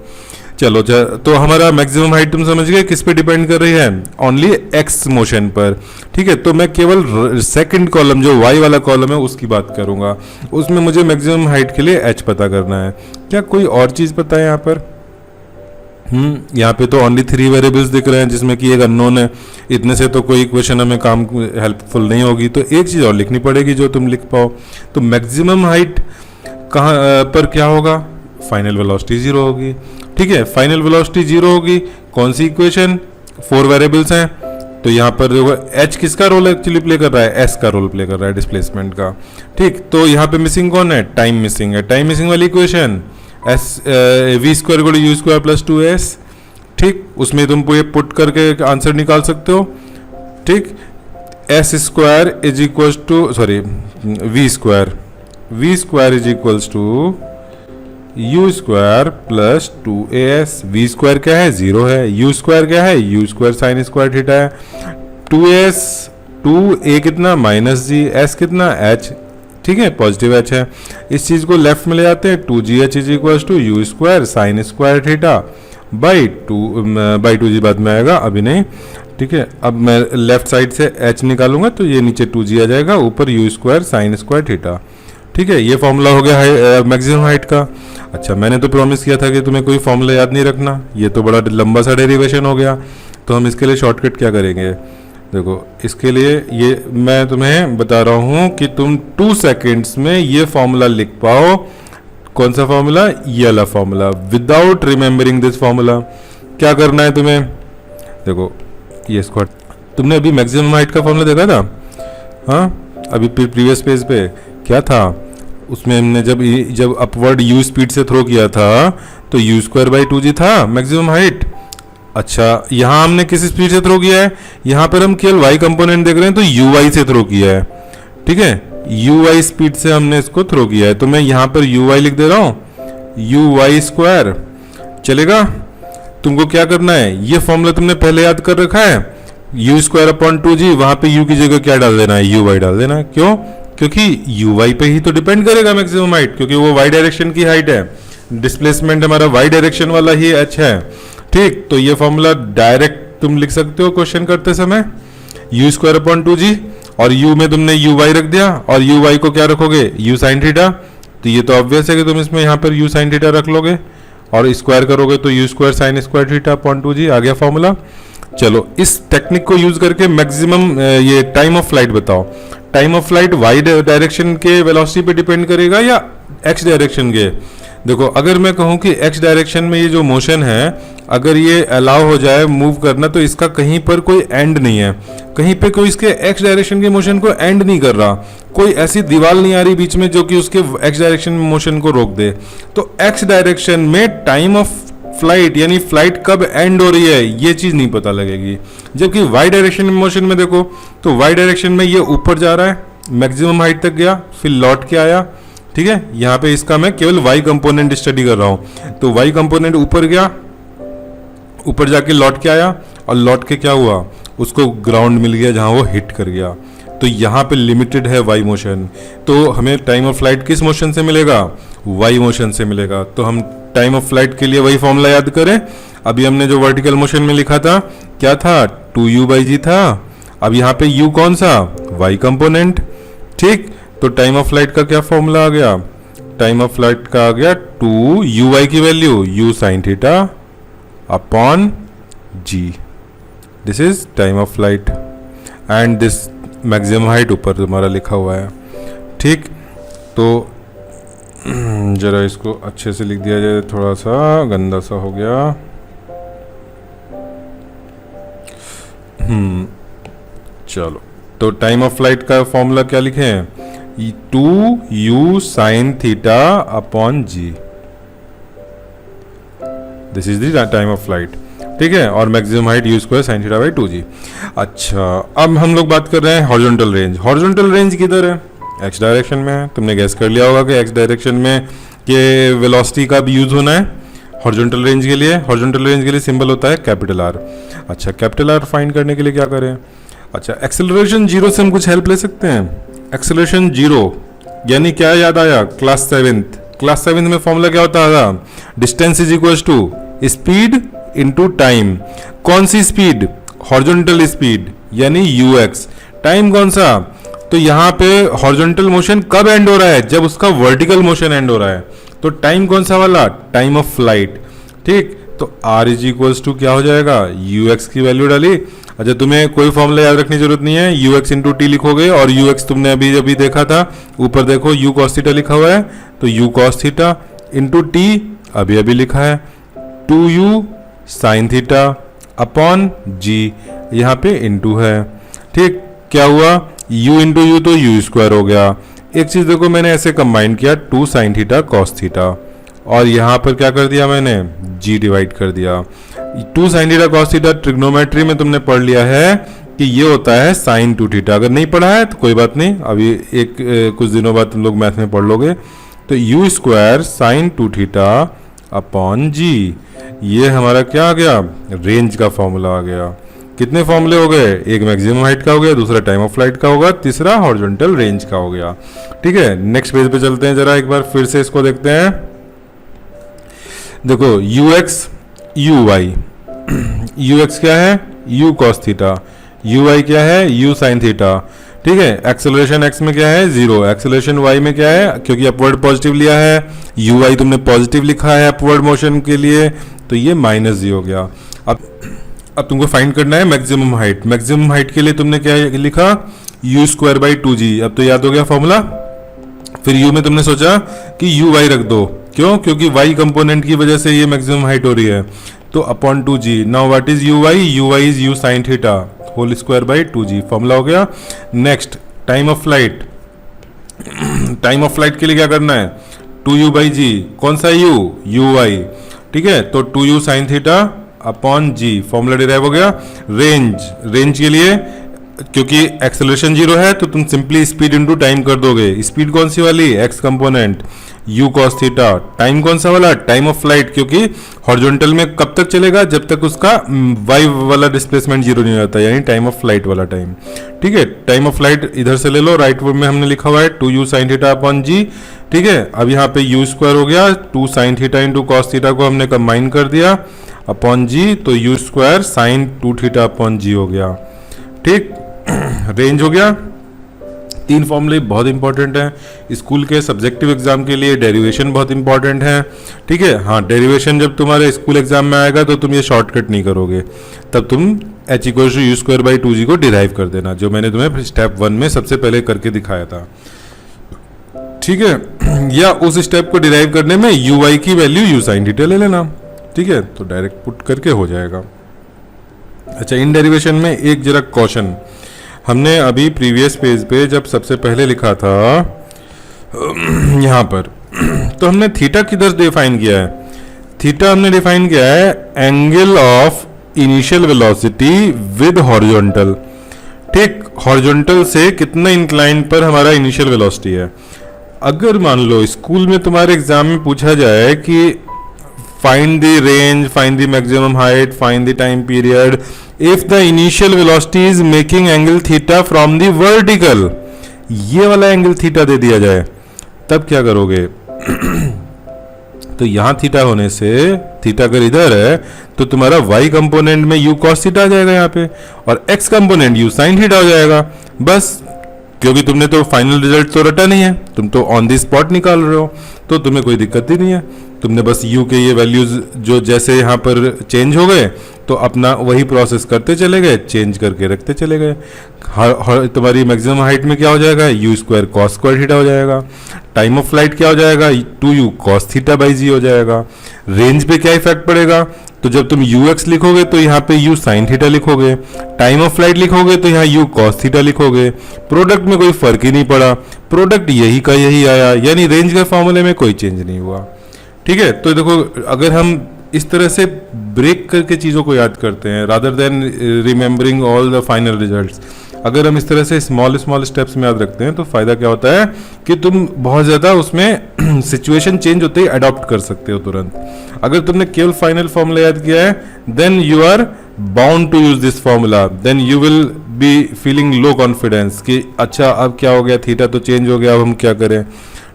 चलो तो हमारा मैक्सिमम हाइट तुम समझ गए किस पे डिपेंड कर रही है, ओनली x मोशन पर। ठीक है, तो मैं केवल सेकंड कॉलम जो y वाला कॉलम है उसकी बात करूंगा, उसमें मुझे मैक्सिमम हाइट के लिए h पता करना है। क्या कोई और चीज पता है यहाँ पर? यहाँ पे तो ओनली 3 वेरिएबल्स दिख रहे हैं जिसमें कि एक अननोन है, इतने से तो कोई इक्वेशन हमें काम हेल्पफुल नहीं होगी, तो एक चीज और लिखनी पड़ेगी जो तुम लिख पाओ। तो मैक्सिमम हाइट कहाँ पर क्या होगा, फाइनल वेलोसिटी 0 होगी। ठीक है, फाइनल वेलोसिटी 0 होगी, कौन सी इक्वेशन, 4 वेरिएबल्स हैं, तो यहाँ पर देखो h किसका रोल एक्चुअली प्ले कर रहा है, s का रोल प्ले कर रहा है डिस्प्लेसमेंट का। ठीक, तो यहाँ पे मिसिंग कौन है, टाइम मिसिंग है। टाइम मिसिंग वाली इक्वेशन v स्क्वायर को u स्क्वायर प्लस 2s। ठीक, उसमें तुम ये पुट करके आंसर निकाल सकते हो। ठीक, s square is equal to v square is equals to u square plus 2as। v square क्या है, 0 है, u स्क्वायर क्या है, u square sine square theta है, 2s 2a कितना माइनस जी, s कितना h। ठीक है, पॉजिटिव h है, इस चीज को लेफ्ट में ले जाते हैं, 2gh is equals to u square sine square theta by 2g बाद में आएगा, अभी नहीं। ठीक है, अब मैं लेफ्ट साइड से h निकालूंगा तो ये नीचे 2g आ जाएगा, ऊपर u square sine square theta. ठीक है, ये फॉर्मूला हो गया मैक्सिमम हाइट का। अच्छा, मैंने तो प्रॉमिस किया था कि तुम्हें कोई फॉर्मूला याद नहीं रखना, ये तो बड़ा लंबा सा डेरिवेशन हो गया, तो हम इसके लिए शॉर्टकट क्या करेंगे, देखो इसके लिए ये मैं तुम्हें बता रहा हूँ कि तुम 2 सेकेंड्स में ये फॉर्मूला लिख पाओ। कौन सा फॉर्मूला, ये वाला formula, without remembering this formula. क्या करना है तुम्हें, देखो ये स्क्वायर, तुमने अभी मैक्सिमम हाइट का फॉर्मूला देखा था, हाँ अभी प्रीवियस पेज पे क्या था, उसमें हमने जब अपवर्ड u स्पीड से थ्रो किया था तो u²/2g था मैक्सिमम हाइट। अच्छा, यहाँ हमने किस स्पीड से थ्रो किया है, यहाँ पर हम केवल y कंपोनेंट देख रहे हैं तो uy से थ्रो किया है, ठीक है, uy स्पीड से हमने इसको थ्रो किया है, तो मैं यहाँ पर uy लिख दे रहा हूँ, uy²। चलेगा? तुमको क्या करना है, ये फॉर्मूला तुमने पहले याद कर रखा है, u²/2g, वहां पे u की जगह क्या डाल देना है, uy डाल देना है। क्यों? क्योंकि uy पे ही तो डिपेंड करेगा मैक्सिमम हाइट, क्योंकि वो y डायरेक्शन की हाइट है, डिस्प्लेसमेंट हमारा y डायरेक्शन वाला ही h है। ठीक, तो ये फॉर्मूला डायरेक्ट तुम लिख सकते हो क्वेश्चन करते समय, u²/2g, और u में तुमने uy रख दिया, और uy को क्या रखोगे, u sin थीटा। तो ये तो ऑब्वियस है कि तुम इसमें यहाँ पर u sin थीटा रख लोगे, और स्क्वायर करोगे तो u² sin² थीटा/2g आ गया फॉर्मूला। चलो, इस टेक्निक को यूज करके मैक्सिमम ये टाइम ऑफ फ्लाइट बताओ। Time of flight y direction के वेलोसिटी पे डिपेंड करेगा या एक्स डायरेक्शन के? देखो, अगर मैं कहूँ कि एक्स डायरेक्शन में ये जो मोशन है, अगर ये अलाउ हो जाए मूव करना, तो इसका कहीं पर कोई एंड नहीं है, कहीं पे कोई इसके एक्स डायरेक्शन के मोशन को एंड नहीं कर रहा, कोई ऐसी दीवार नहीं आ रही बीच में जो कि उसके एक्स डायरेक्शन में मोशन को रोक दे। तो एक्स डायरेक्शन में टाइम ऑफ फ्लाइट यानी फ्लाइट कब एंड हो रही है ये चीज नहीं पता लगेगी। जबकि वाई डायरेक्शन में मोशन में देखो, तो वाई डायरेक्शन में ये ऊपर जा रहा है, मैक्सिमम हाइट तक गया, फिर लौट के आया, ठीक है। यहाँ पे इसका मैं केवल वाई कंपोनेंट स्टडी कर रहा हूँ, तो वाई कंपोनेंट ऊपर गया, ऊपर जाके लौट के आया, और लौट के क्या हुआ, उसको ग्राउंड मिल गया जहाँ वो हिट कर गया। तो यहाँ पे लिमिटेड है वाई मोशन, तो हमें टाइम ऑफ फ्लाइट किस मोशन से मिलेगा, वाई मोशन से मिलेगा। तो हम टाइम ऑफ फ्लाइट के लिए वही फॉर्मूला याद करें। अभी हमने जो वर्टिकल मोशन में लिखा था क्या था, 2u/g था। अब यहाँ पे u कौन सा, y कंपोनेंट, ठीक। तो टाइम ऑफ फ्लाइट का क्या फॉर्मूला आ गया, टाइम ऑफ फ्लाइट का आ गया 2u/y की value u sin theta upon g। This is time of flight and this maximum height ऊपर तुम्हारा लिखा हुआ है, ठीक। तो जरा इसको अच्छे से लिख दिया जाए, थोड़ा सा गंदा सा हो गया। चलो, तो टाइम ऑफ फ्लाइट का फॉर्मूला क्या लिखे हैं, 2u sin theta upon g। This is the time of flight, ठीक है। और maximum height u² sin theta by 2g। अच्छा, अब हम लोग बात कर रहे हैं हॉरिजॉन्टल रेंज। हॉरिजॉन्टल रेंज किधर है, एक्स डायरेक्शन में है। तुमने गैस कर लिया होगा कि एक्स डायरेक्शन में के वेलोसिटी का भी यूज होना है हॉरिजॉन्टल रेंज के लिए। हॉरिजॉन्टल रेंज के लिए सिंबल होता है कैपिटल आर। अच्छा, कैपिटल आर फाइंड करने के लिए क्या करें, अच्छा, एक्सेलरेशन 0 से हम कुछ हेल्प ले सकते हैं। एक्सेलरेशन 0 यानी क्या याद आया, क्लास 7th में फॉर्मूला क्या होता था, distance is equal to speed into time. कौन सी स्पीड, हॉरिजॉन्टल स्पीड यानी ux। टाइम कौन सा, तो यहाँ पे हॉरिजॉन्टल मोशन कब एंड हो रहा है, जब उसका वर्टिकल मोशन एंड हो रहा है। तो टाइम कौन सा वाला, टाइम ऑफ फ्लाइट, ठीक। तो r इज इक्वल्स टू क्या हो जाएगा, ux की वैल्यू डाली। अच्छा, तुम्हें कोई फॉर्मूला याद रखने की जरूरत नहीं है, ux इंटू टी लिखोगे, और ux तुमने अभी अभी देखा था, ऊपर देखो u cos थीटा लिखा हुआ है, तो u cos theta into T अभी अभी लिखा है 2u sin theta upon g, यहाँ पे इंटू है, ठीक। क्या हुआ, u इंटू यू तो u² हो गया। एक चीज देखो, मैंने ऐसे कंबाइन किया 2 sin थीटा cos थीटा, और यहाँ पर क्या कर दिया मैंने, g डिवाइड कर दिया। 2 sin theta cos theta trigonometry में तुमने पढ़ लिया है कि ये होता है sin 2 थीटा। अगर नहीं पढ़ा है तो कोई बात नहीं, अभी कुछ दिनों बाद तुम लोग मैथ में पढ़ लोगे। तो u² sin 2 theta upon g, ये हमारा क्या आ गया, रेंज का फॉर्मूला आ गया। कितने फॉर्मूले हो गए, एक मैक्सिमम हाइट का हो गया, दूसरा टाइम ऑफ फ्लाइट का होगा, तीसरा हॉरिजॉन्टल रेंज का हो गया, ठीक है। नेक्स्ट पेज पे चलते हैं, जरा एक बार फिर से इसको देखते हैं। देखो, ux uy, ux क्या है, u cos थीटा, uy क्या है, u sin थीटा, ठीक है। एक्सेलरेशन x में क्या है, 0। एक्सेलरेशन y में क्या है, क्योंकि अपवर्ड पॉजिटिव लिया है, uy तुमने पॉजिटिव लिखा है अपवर्ड मोशन के लिए, तो ये -g हो गया। अब तुमको फाइंड करना है मैक्सिमम हाइट। मैक्सिमम हाइट के लिए तुमने क्या लिखा, u²/2g। अब तो याद हो गया फॉर्मूला। फिर u में तुमने सोचा कि uy रख दो, क्यों, क्योंकि y कंपोनेंट की वजह से ये मैक्सिमम हाइट हो रही है, तो upon 2g। Now what is uy, uy is u sin theta whole by 2g, formula हो गया। Next time of flight, time of flight के लिए क्या करना है, 2u/g, कौन सा u y, ठीक है, तो 2u sin theta upon g, formula derive हो गया। रेंज, रेंज के लिए क्योंकि एक्सेलरेशन 0 है तो तुम सिंपली स्पीड इनटू टाइम कर दोगे। स्पीड कौन सी वाली, x component u cos theta, time कौन सा वाला, टाइम ऑफ फ्लाइट, क्योंकि हॉरिजॉन्टल में कब तक चलेगा, जब तक उसका y वाला डिस्प्लेसमेंट 0 नहीं होता, यानी टाइम ऑफ फ्लाइट वाला टाइम, ठीक है। टाइम ऑफ फ्लाइट इधर से ले लो, राइट में हमने लिखा हुआ है 2u sin theta upon g, ठीक है। अब यहाँ पे u स्क्वायर हो गया, 2 sin theta into cos theta को हमने कंबाइन कर दिया अपॉन g, तो u square sin 2 theta upon g हो गया, ठीक। रेंज हो गया। 3 फॉर्मूले बहुत इंपॉर्टेंट है स्कूल के सब्जेक्टिव एग्जाम के लिए, डेरिवेशन बहुत इंपॉर्टेंट है, ठीक है। हाँ, डेरिवेशन जब तुम्हारे स्कूल एग्जाम में आएगा तो तुम ये शॉर्टकट नहीं करोगे, तब तुम h equal to u square by 2g को डिराइव कर देना, जो मैंने तुम्हें स्टेप 1 में सबसे पहले करके दिखाया था, ठीक है। या उस स्टेप को डिराइव करने में यू वाई की वैल्यू यू साइन थीटा ले लेना, ठीक है, तो डायरेक्ट पुट करके हो जाएगा। अच्छा, इन डेरिवेशन में एक जरा क्वेश्चन, हमने अभी प्रीवियस पेज पे जब सबसे पहले लिखा था यहाँ पर, तो हमने थीटा किधर डिफाइन किया है, थीटा हमने डिफाइन किया है angle of initial velocity with horizontal, ठीक। हॉरिजॉन्टल से कितना इंक्लाइन पर हमारा इनिशियल वेलोसिटी है। अगर मान लो स्कूल में तुम्हारे एग्जाम में पूछा जाए कि find the range, find the maximum height, find the time period if the initial velocity is making angle theta from the vertical, ये वाला एंगल थीटा दे दिया जाए, तब क्या करोगे। तो यहां थीटा होने से, थीटा अगर इधर है तो तुम्हारा y कंपोनेंट में u cos थीटा आ जाएगा यहाँ पे, और x component u sin theta हो जाएगा, बस। क्योंकि तुमने तो फाइनल रिजल्ट तो रटा नहीं है, तुम तो ऑन द स्पॉट निकाल रहे हो, तो तुम्हें कोई दिक्कत ही नहीं है। तुमने बस u के ये वैल्यूज जो जैसे यहाँ पर चेंज हो गए तो अपना वही प्रोसेस करते चले गए, चेंज करके रखते चले गए। तुम्हारी मैक्सिमम हाइट में क्या हो जाएगा, you square cos square theta हो जाएगा। टाइम ऑफ फ्लाइट क्या हो जाएगा, 2u cos थीटा बाई जी हो जाएगा। रेंज पे क्या इफेक्ट पड़ेगा, तो जब तुम ux लिखोगे तो यहाँ पे u sin थीटा लिखोगे, टाइम ऑफ फ्लाइट लिखोगे तो यहाँ u cos थीटा लिखोगे। प्रोडक्ट में कोई फर्क ही नहीं पड़ा, प्रोडक्ट यही का यही आया, यानी रेंज के फॉर्मूले में कोई चेंज नहीं हुआ, ठीक है। तो देखो, अगर हम इस तरह से ब्रेक करके चीज़ों को याद करते हैं rather than remembering all the final results, अगर हम इस तरह से स्मॉल स्मॉल स्टेप्स में याद रखते हैं तो फ़ायदा क्या होता है कि तुम बहुत ज़्यादा उसमें सिचुएशन चेंज होते ही अडॉप्ट कर सकते हो तुरंत। अगर तुमने केवल फाइनल फॉर्मूला याद किया है, then you are bound to use this formula, then you will be feeling low confidence कि अच्छा अब क्या हो गया, थीटा तो चेंज हो गया, अब हम क्या करें,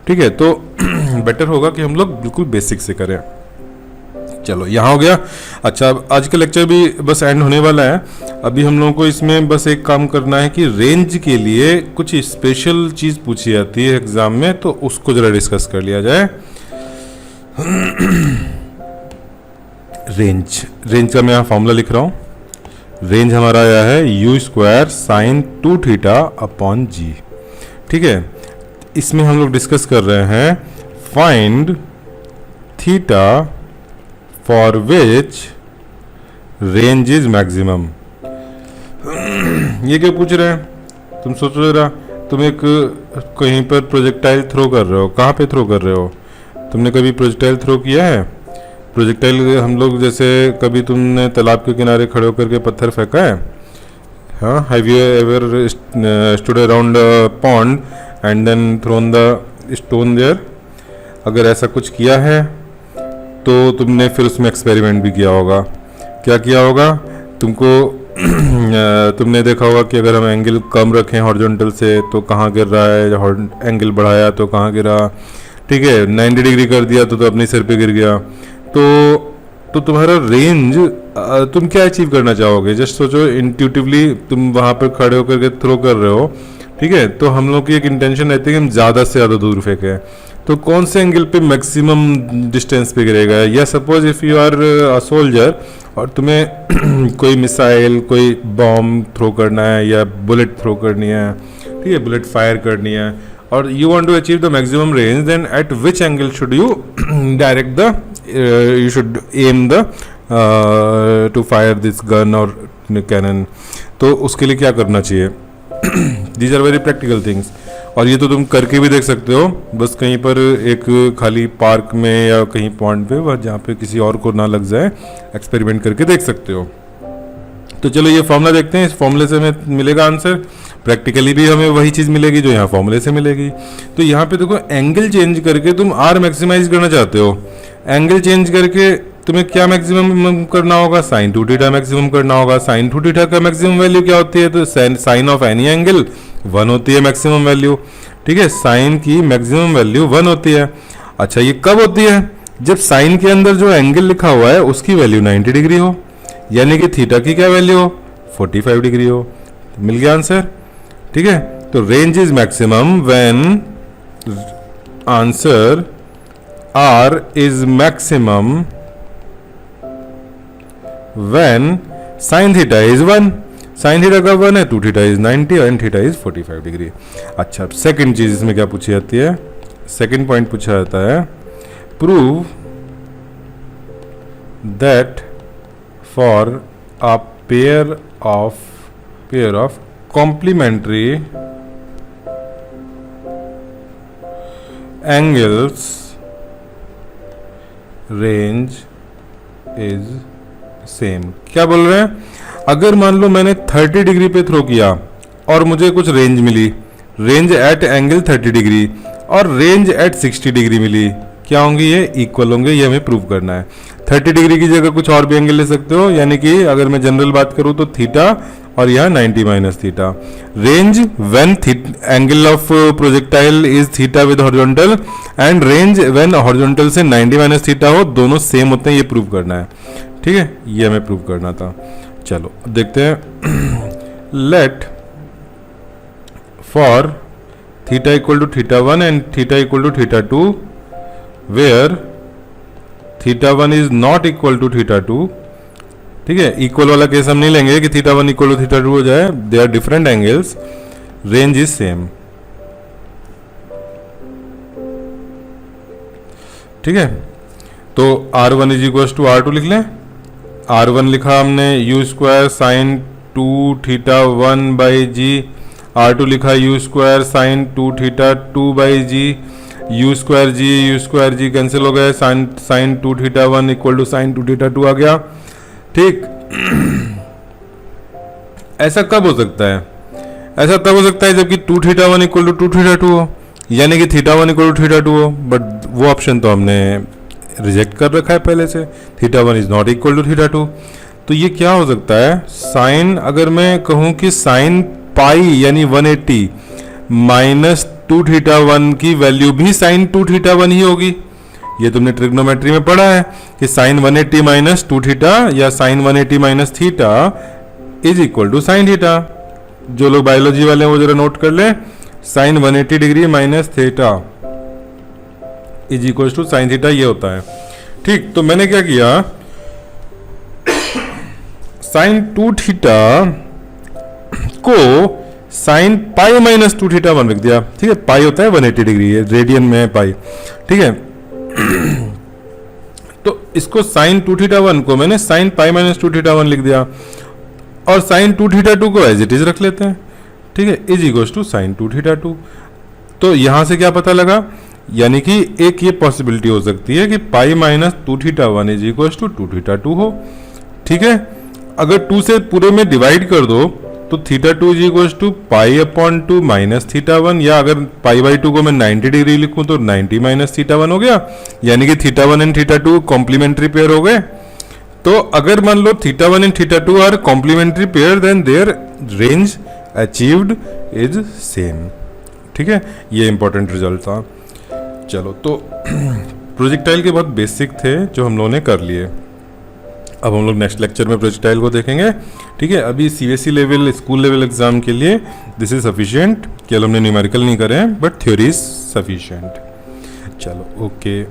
ठीक है। तो बेटर होगा कि हम लोग बिल्कुल बेसिक से करें। चलो, यहाँ हो गया। अच्छा, आज का लेक्चर भी बस एंड होने वाला है। अभी हम लोगों को इसमें बस एक काम करना है कि रेंज के लिए कुछ स्पेशल चीज़ पूछी जाती है एग्जाम में, तो उसको जरा डिस्कस कर लिया जाए। रेंज, रेंज का मैं यहाँ फॉर्मूला लिख रहा हूँ। रेंज हमारा आया है u square sine 2 theta upon g, ठीक है। इसमें हम लोग डिस्कस कर रहे हैं find theta for which range is maximum. ये क्या पूछ रहे हैं, तुम सोच रहे, तुम एक कहीं पर प्रोजेक्टाइल थ्रो कर रहे हो, कहाँ पे थ्रो कर रहे हो, तुमने कभी प्रोजेक्टाइल थ्रो किया है। प्रोजेक्टाइल हम लोग जैसे कभी तुमने तालाब के किनारे खड़े होकर के पत्थर फेंका है, हाँ, have you ever stood around pond and then thrown the stone there. अगर ऐसा कुछ किया है तो तुमने फिर उसमें एक्सपेरिमेंट भी किया होगा। क्या किया होगा, तुमको तुमने देखा होगा कि अगर हम एंगल कम रखें हॉरिजॉन्टल से तो कहाँ गिर रहा है, एंगल बढ़ाया तो कहाँ गिरा, ठीक है। 90 डिग्री कर दिया तो अपने सिर पे गिर गया। तो तुम्हारा रेंज, तुम क्या अचीव करना चाहोगे, जस्ट सोचो इंट्यूटिवली तुम वहाँ पर खड़े होकर के थ्रो कर रहे हो, ठीक है। तो हम लोग की एक इंटेंशन रहती है कि हम ज़्यादा से ज़्यादा दूर फेंकें, तो कौन से एंगल पे मैक्सिमम डिस्टेंस पे गिरेगा। या suppose if you are a soldier और तुम्हें कोई मिसाइल, कोई बॉम्ब थ्रो करना है या बुलेट थ्रो करनी है, ठीक है, बुलेट फायर करनी है, और you want to achieve the maximum range, then at which angle should you direct the, you should aim the to fire this gun or cannon। तो उसके लिए क्या करना चाहिए, these are very practical things. और ये तो तुम करके भी देख सकते हो, बस कहीं पर एक खाली पार्क में या कहीं पॉइंट पे, वह जहाँ पे किसी और को ना लग जाए, एक्सपेरिमेंट करके देख सकते हो। तो चलो ये फॉर्मूला देखते हैं, इस फॉर्मूले से हमें मिलेगा आंसर। प्रैक्टिकली भी हमें वही चीज़ मिलेगी जो यहाँ फॉर्मूले से मिलेगी। तो यहाँ पे देखो, एंगल चेंज करके तुम आर मैक्सिमाइज करना चाहते हो। एंगल चेंज करके तुम्हें क्या मैक्सिमम करना होगा? साइन 2 थीटा मैक्सिमम करना होगा। साइन 2 थीटा का मैक्सिमम वैल्यू क्या होती है? तो साइन ऑफ एनी एंगल 1 होती है मैक्सिमम वैल्यू। ठीक है, साइन की मैक्सिमम वैल्यू 1 होती है। अच्छा, ये कब होती है? जब साइन के अंदर जो एंगल लिखा हुआ है उसकी वैल्यू 90 डिग्री हो, यानी कि थीटा की क्या वैल्यू हो? 45 डिग्री हो। तो मिल गया आंसर। ठीक है, तो range is maximum when answer are is maximum when sin theta is 1, sin theta का 1 है, 2 theta is 90 and theta is 45 degree. अच्छा, सेकंड चीज इसमें क्या पूछी जाती है? सेकंड पॉइंट पूछा जाता है, prove that for a pair of complementary angles range is same. क्या बोल रहे हैं? अगर मान लो मैंने 30 डिग्री पे थ्रो किया और मुझे कुछ range milli, range at angle 30 degree, और रेंज एट 60 डिग्री मिली, क्या होंगे? ये इक्वल होंगे। ये हमें प्रूव करना है। 30 डिग्री की जगह कुछ और भी एंगल ले सकते हो, यानी कि अगर मैं जनरल बात करूं तो थीटा, और यहाँ 90 minus theta. Range when angle of projectile is theta with horizontal, and range when horizontal से 90 माइनस थीटा हो, दोनों सेम होते हैं। ये प्रूव करना है। ठीक है, ये हमें प्रूव करना था। चलो देखते हैं। Let for theta equal to theta 1 and theta equal to theta 2, where theta 1 is not equal to theta 2। ठीक है, इक्वल वाला केस हम नहीं लेंगे कि थीटा 1 इक्वल टू थीटा 2 हो जाए, they are different angles, range is same. ठीक है, तो R1 is equal to R2 लिख लें। R1 लिखा हमने u square sine 2 theta 1 by g, R2 लिखा u square sine 2 theta 2 by g, u square g cancel हो गए, sine 2 theta 1 equal to sine 2 theta 2 आ गया। ठीक, ऐसा कब हो सकता है? ऐसा तब हो सकता है जबकि 2 थीटा 1 इक्वल टू 2 थीटा 2 हो, यानी कि थीटा 1 इक्वल टू थीटा 2 हो। बट वो ऑप्शन तो हमने रिजेक्ट कर रखा है पहले से, theta 1 is not equal to theta 2। तो ये क्या हो सकता है? साइन, अगर मैं कहूं कि साइन पाई यानी 180 माइनस 2 थीटा 1 की वैल्यू भी साइन 2 थीटा 1 ही होगी। ये तुमने ट्रिग्नोमेट्री में पढ़ा है कि साइन 180 माइनस 2 थीटा या sine 180 minus theta is equal to sine theta. जो लोग बायोलॉजी वाले हैं वो जरा नोट कर ले, sine 180 degree minus theta is equal to sine theta, ये होता है। ठीक, तो मैंने क्या किया, साइन 2 थीटा को साइन पाई माइनस 2 थीटा 1 लिख दिया। ठीक है, पाई होता है 180 डिग्री, रेडियन में है पाई। ठीक है, तो इसको साइन 2 थीटा 1 को मैंने साइन पाई माइनस 2 थीटा 1 लिख दिया, और साइन 2 थीटा 2 को एज इट इज रख लेते हैं। ठीक है, is equal to sine 2 theta 2। तो यहां से क्या पता लगा, यानी कि एक ये पॉसिबिलिटी हो सकती है कि pi minus 2 theta 1 is equal to 2 theta 2 हो। ठीक है, अगर 2 से पूरे में डिवाइड कर दो तो theta 2 is equal to pi upon 2 minus theta 1, या अगर पाई बाई 2 को मैं 90 डिग्री लिखूं तो 90 माइनस थीटा 1 हो गया, यानी कि theta 1 and theta 2 complementary pair हो गए। तो अगर मान लो theta 1 and theta 2 are complementary pair, then their range achieved is same. ठीक है, ये इंपॉर्टेंट रिजल्ट था। चलो, तो प्रोजेक्टाइल के बहुत बेसिक थे जो हम लोगों ने कर लिए। अब हम लोग नेक्स्ट लेक्चर में प्रोजेक्टाइल को देखेंगे। ठीक है, अभी CBSE level, school level exam के लिए दिस इज सफिशिएंट। केवल हमने न्यूमेरिकल नहीं करे हैं, बट थ्योरी इज सफिशिएंट। चलो, ओके।